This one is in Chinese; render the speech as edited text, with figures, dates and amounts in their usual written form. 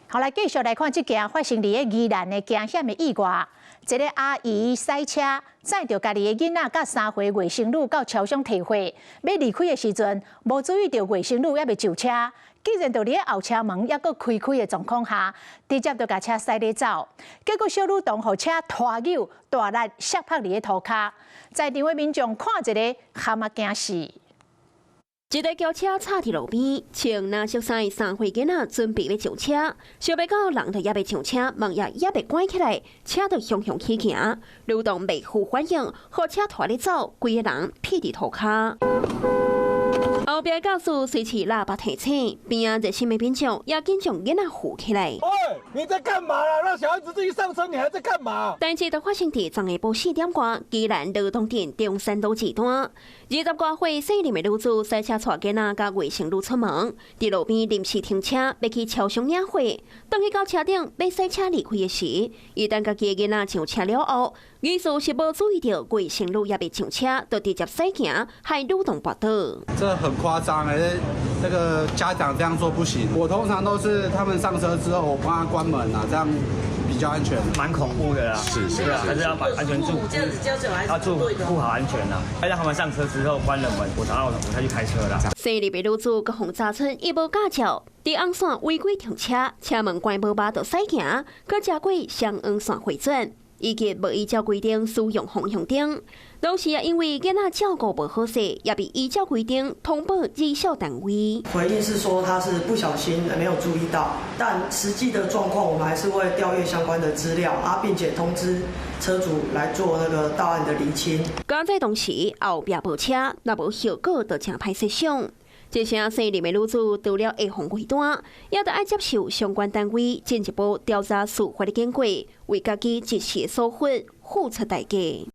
好，來繼續來看這件發生喺宜蘭的驚險的意外。一個阿姨塞車載着家己的囡仔，甲3歲外甥女到超商提貨，要離開的時陣，無注意到外甥女還未上車，竟然就喺後車門還閣開的狀況下，直接就把車駛咧走。結果小女童互車拖扭，大力摔趴喺塗骹，在場的民眾看一個蛤蟆驚死。一台轎車插佇路邊，穿藍色衫的3歲囡仔準備要上車，想要到人就也未上車，門也未關起來，車就向起行，女童未負反應，互車拖咧走，規個人劈佇塗骹。後邊駕駛隨即喇叭提醒，邊啊熱心的民眾也緊將囡仔扶起來。喂，你在幹嘛啦？讓小孩子自己上車，你還在幹嘛？代志就發生在昨下晡4點多，宜蘭羅東鎮中山路一段，20多歲姓林的女子塞車帶囡仔甲外甥女出門，在路邊臨時停車，要去超商領貨。當去到車頂要塞車離開的時，一旦家己的囡仔上車了後，疑似是無注意到外甥女也未上車，就直接駛行，害女童跌倒。這很誇張那個家長這樣做不行。我通常都是他們上車之後，我幫他關門啊，這樣比較安全。蠻恐怖的啦，是，對啊，還是要把安全注，要顧好安全啦。要讓他們上車之後關了門，我才去開車啦。姓李的女子佮紅早春伊無駕照，在紅線違規停車，車門關無把就駛行，佮車過雙黃線迴轉。以及無依照規定使用方向燈，同時也因為囡仔照顧無好勢，也被依照規定通報兒少單位。回應是說他是不小心沒有注意到，但實際的狀況我們還是會調閱相關的資料啊，並且通知車主來做那個到案的釐清。趕在同時後壁無車，若無效果就真歹勢想。這些姓林的女子除了會防為單，也得愛接受相關單位進一步調查司法的經過，為家己一時疏忽付出代價。